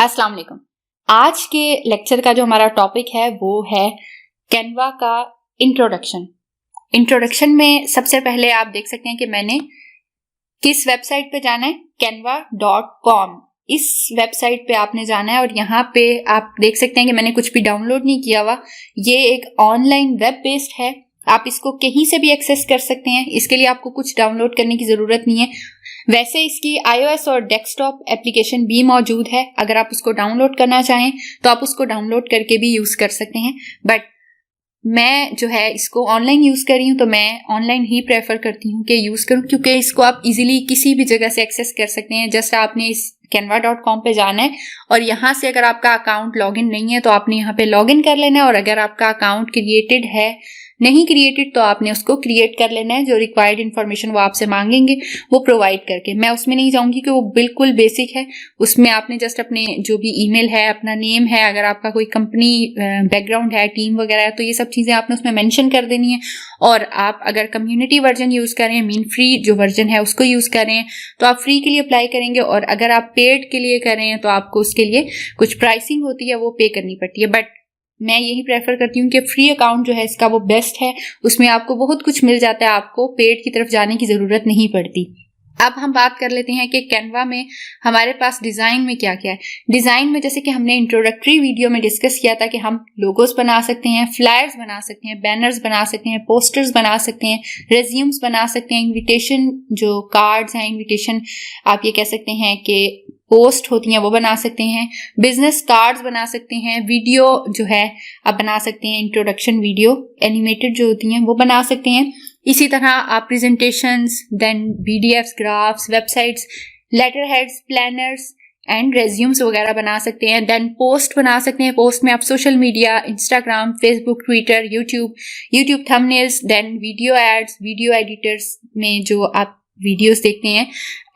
अस्सलाम वालेकुम। आज के लेक्चर का जो हमारा टॉपिक है वो है कैनवा का इंट्रोडक्शन में सबसे पहले आप देख सकते हैं कि मैंने किस वेबसाइट पे जाना है, canva.com। इस वेबसाइट पे आपने जाना है और यहाँ पे आप देख सकते हैं कि मैंने कुछ भी डाउनलोड नहीं किया हुआ। ये एक ऑनलाइन वेब बेस्ड है, आप इसको कहीं से भी एक्सेस कर सकते हैं। इसके लिए आपको कुछ डाउनलोड करने की ज़रूरत नहीं है। वैसे इसकी iOS और डेस्कटॉप एप्लीकेशन भी मौजूद है। अगर आप उसको डाउनलोड करना चाहें तो आप उसको डाउनलोड करके भी यूज़ कर सकते हैं, बट मैं जो है इसको ऑनलाइन यूज़ कर रही हूँ तो मैं ऑनलाइन ही प्रेफर करती हूँ कि यूज़ करूँ, क्योंकि इसको आप इजीली किसी भी जगह से एक्सेस कर सकते हैं। जस्ट आपने इस canva.com पे जाना है और यहाँ से अगर आपका अकाउंट लॉगिन नहीं है तो आपने यहाँ पे लॉगिन कर लेना है, और अगर आपका अकाउंट क्रिएटेड है, नहीं क्रिएटेड, तो आपने उसको क्रिएट कर लेना है। जो रिक्वायर्ड इन्फॉर्मेशन वो आपसे मांगेंगे वो प्रोवाइड करके, मैं उसमें नहीं जाऊंगी कि वो बिल्कुल बेसिक है। उसमें आपने जस्ट अपने जो भी ईमेल है, अपना नेम है, अगर आपका कोई कंपनी बैकग्राउंड है, टीम वगैरह है, तो ये सब चीज़ें आपने उसमें मेंशन कर देनी है। और आप अगर कम्युनिटी वर्जन यूज़ कर रहे हैं, मीन फ्री जो वर्जन है उसको यूज़ कर रहे हैं, तो आप फ्री के लिए अप्लाई करेंगे। और अगर आप पेड के लिए कर रहे हैं तो आपको उसके लिए कुछ प्राइसिंग होती है, वो पे करनी पड़ती है। बट मैं यही प्रेफर करती हूँ कि फ्री अकाउंट जो है इसका वो बेस्ट है। उसमें आपको बहुत कुछ मिल जाता है, आपको पेड की तरफ जाने की ज़रूरत नहीं पड़ती। अब हम बात कर लेते हैं कि कैनवा में हमारे पास डिज़ाइन में क्या क्या है। डिज़ाइन में जैसे कि हमने इंट्रोडक्टरी वीडियो में डिस्कस किया था कि हम लोगोस बना सकते हैं, फ्लायर्स बना सकते हैं, बैनर्स बना सकते हैं, पोस्टर्स बना सकते हैं, रेज्यूम्स बना सकते हैं, इन्विटेशन जो कार्ड्स हैं, इन्विटेशन आप ये कह सकते हैं कि पोस्ट होती हैं वो बना सकते हैं, बिजनेस कार्ड्स बना सकते हैं, वीडियो जो है आप बना सकते हैं, इंट्रोडक्शन वीडियो एनिमेटेड जो होती हैं वो बना सकते हैं। इसी तरह आप presentations, then PDFs, graphs, websites, letterheads, planners and resumes वगैरह बना सकते हैं। देन पोस्ट बना सकते हैं। पोस्ट में आप social media, Instagram, Facebook, Twitter, YouTube thumbnails, then video ads, video editors में जो आप वीडियोस देखते हैं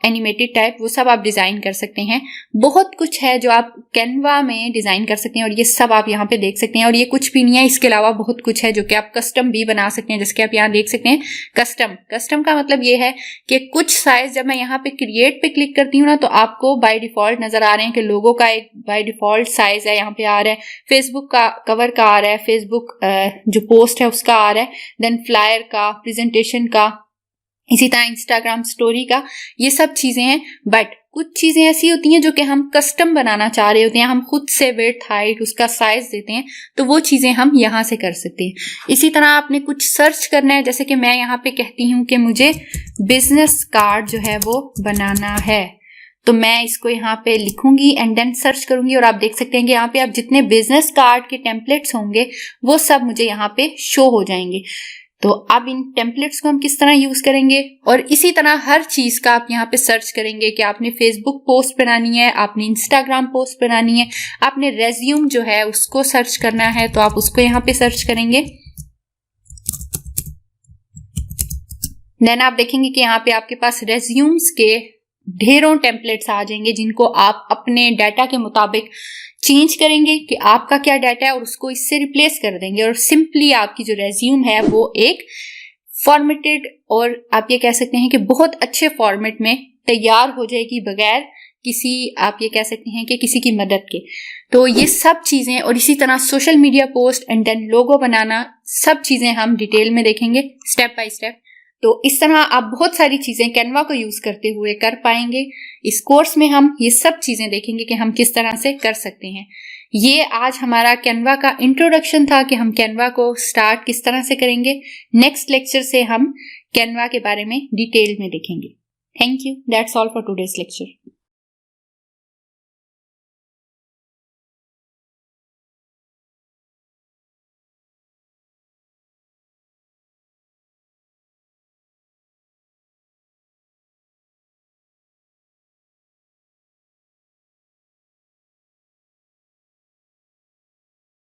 एनिमेटेड टाइप, वो सब आप डिज़ाइन कर सकते हैं। बहुत कुछ है जो आप कैनवा में डिज़ाइन कर सकते हैं और ये सब आप यहाँ पे देख सकते हैं। और ये कुछ भी नहीं है, इसके अलावा बहुत कुछ है जो कि आप कस्टम भी बना सकते हैं। जैसे कि आप यहाँ देख सकते हैं कस्टम का मतलब ये है कि कुछ साइज, जब मैं यहाँ पे क्रिएट पे क्लिक करती हूँ ना, तो आपको बाय डिफॉल्ट नजर आ रहे हैं कि लोगो का एक बाय डिफॉल्ट साइज है, यहाँ पे आ रहा है, फेसबुक का कवर का आ रहा है, फेसबुक जो पोस्ट है उसका आ रहा है, देन फ्लायर का, प्रेजेंटेशन का, इसी तरह इंस्टाग्राम स्टोरी का, ये सब चीजें हैं। बट कुछ चीजें ऐसी होती हैं जो कि हम कस्टम बनाना चाह रहे होते हैं, हम खुद से विड्थ, हाइट, उसका साइज देते हैं, तो वो चीजें हम यहाँ से कर सकते हैं। इसी तरह आपने कुछ सर्च करना है, जैसे कि मैं यहाँ पे कहती हूँ कि मुझे बिजनेस कार्ड जो है वो बनाना है, तो मैं इसको यहाँ पे लिखूंगी एंड देन सर्च करूंगी और आप देख सकते हैं कि यहाँ पे आप जितने बिजनेस कार्ड के टेम्पलेट्स होंगे वो सब मुझे यहाँ पे शो हो जाएंगे। तो अब इन टेम्पलेट्स को हम किस तरह यूज करेंगे, और इसी तरह हर चीज का आप यहाँ पे सर्च करेंगे कि आपने फेसबुक पोस्ट बनानी है, आपने इंस्टाग्राम पोस्ट बनानी है, आपने रेज्यूम जो है उसको सर्च करना है, तो आप उसको यहाँ पे सर्च करेंगे। देन आप देखेंगे कि यहाँ पे आपके पास रेज्यूम्स के ढेरों टेम्पलेट्स आ जाएंगे जिनको आप अपने डाटा के मुताबिक चेंज करेंगे कि आपका क्या डाटा है और उसको इससे रिप्लेस कर देंगे, और सिंपली आपकी जो रेज्यूम है वो एक फॉर्मेटेड, और आप ये कह सकते हैं कि बहुत अच्छे फॉर्मेट में तैयार हो जाएगी बगैर किसी, आप ये कह सकते हैं कि किसी की मदद के। तो ये सब चीजें, और इसी तरह social media post and then logo बनाना, सब चीजें हम डिटेल में देखेंगे स्टेप बाय स्टेप। तो इस तरह आप बहुत सारी चीजें कैनवा को यूज करते हुए कर पाएंगे। इस कोर्स में हम ये सब चीजें देखेंगे कि हम किस तरह से कर सकते हैं। ये आज हमारा कैनवा का इंट्रोडक्शन था कि हम कैनवा को स्टार्ट किस तरह से करेंगे। नेक्स्ट लेक्चर से हम कैनवा के बारे में डिटेल में देखेंगे। Thank you, that's all for today's lecture.